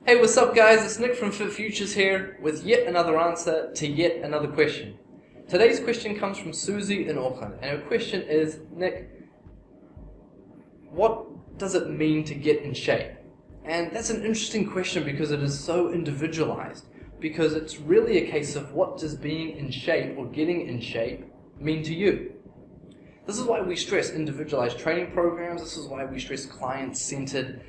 Hey, what's up guys? It's Nick from Fit Futures here with yet another answer to yet another question. Today's question comes from Susy in Auckland, and her question is, Nick, what does it mean to get in shape? And that's an interesting question because it is so individualized, because it's really a case of what does being in shape or getting in shape mean to you? This is why we stress individualized training programs. This is why we stress client-centered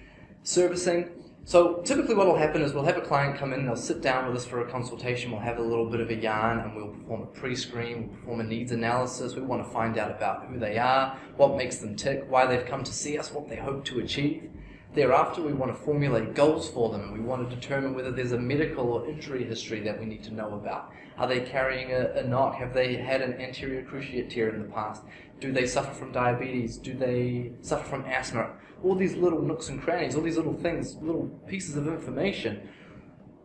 servicing. So typically what will happen is we'll have a client come in, they'll sit down with us for a consultation, we'll have a little bit of a yarn, and we'll perform a pre-screen, we'll perform a needs analysis. We want to find out about who they are, what makes them tick, why they've come to see us, what they hope to achieve. Thereafter, we want to formulate goals for them, and we want to determine whether there's a medical or injury history that we need to know about. Are they carrying a knock? Have they had an anterior cruciate tear in the past? Do they suffer from diabetes? Do they suffer from asthma? All these little nooks and crannies, all these little things, little pieces of information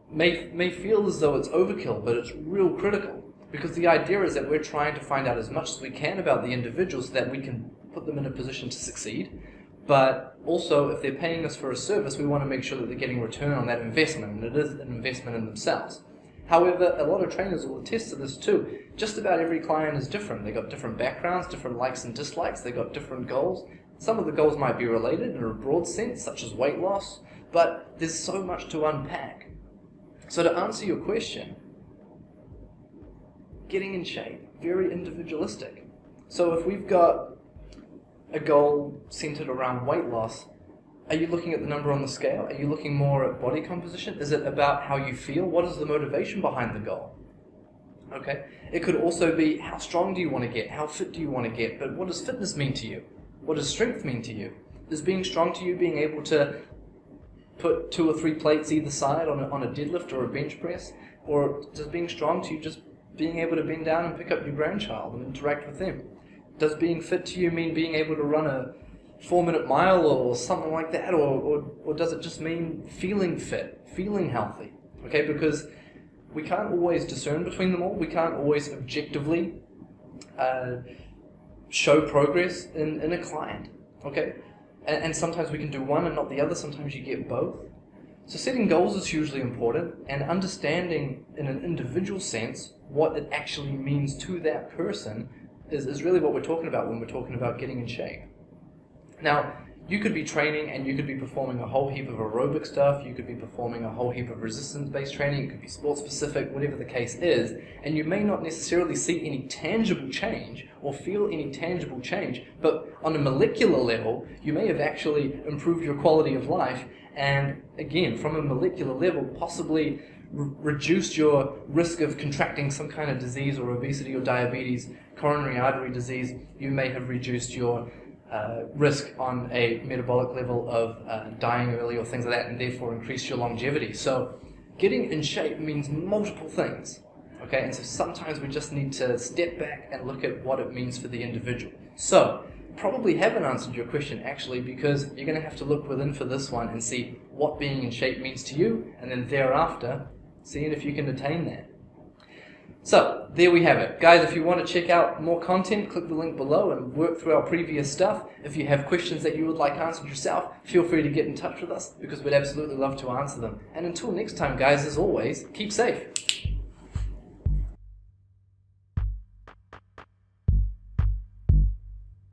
may feel as though it's overkill, but it's real critical. Because the idea is that we're trying to find out as much as we can about the individual so that we can put them in a position to succeed. But also, if they're paying us for a service, we want to make sure that they're getting return on that investment, and it is an investment in themselves. However, a lot of trainers will attest to this too. Just about every client is different. They've got different backgrounds, different likes and dislikes, they've got different goals. Some of the goals might be related in a broad sense, such as weight loss, but there's so much to unpack. So to answer your question, getting in shape, very individualistic. So if we've got a goal centered around weight loss, are you looking at the number on the scale? Are you looking more at body composition? Is it about how you feel? What is the motivation behind the goal? Okay. It could also be, how strong do you want to get? How fit do you want to get? But what does fitness mean to you? What does strength mean to you? Is being strong to you being able to put 2 or 3 plates either side on a deadlift or a bench press? Or does being strong to you just being able to bend down and pick up your grandchild and interact with them? Does being fit to you mean being able to run a 4-minute mile or something like that? Or does it just mean feeling fit, feeling healthy? Okay, because we can't always discern between them all. We can't always objectively show progress in a client. Okay, and sometimes we can do one and not the other. Sometimes you get both. So setting goals is hugely important, and understanding in an individual sense what it actually means to that person is really what we're talking about when we're talking about getting in shape. Now, you could be training and you could be performing a whole heap of aerobic stuff, you could be performing a whole heap of resistance-based training, it could be sport-specific, whatever the case is, and you may not necessarily see any tangible change or feel any tangible change, but on a molecular level, you may have actually improved your quality of life, and again, from a molecular level, possibly reduced your risk of contracting some kind of disease or obesity or diabetes, coronary artery disease. You may have reduced your risk on a metabolic level of dying early or things like that, and therefore increase your longevity. So getting in shape means multiple things, okay? And so sometimes we just need to step back and look at what it means for the individual. So probably haven't answered your question actually, because you're going to have to look within for this one and see what being in shape means to you, and then thereafter seeing if you can attain that. So, there we have it. Guys, if you want to check out more content, click the link below and work through our previous stuff. If you have questions that you would like answered yourself, feel free to get in touch with us, because we'd absolutely love to answer them. And until next time, guys, as always, keep safe.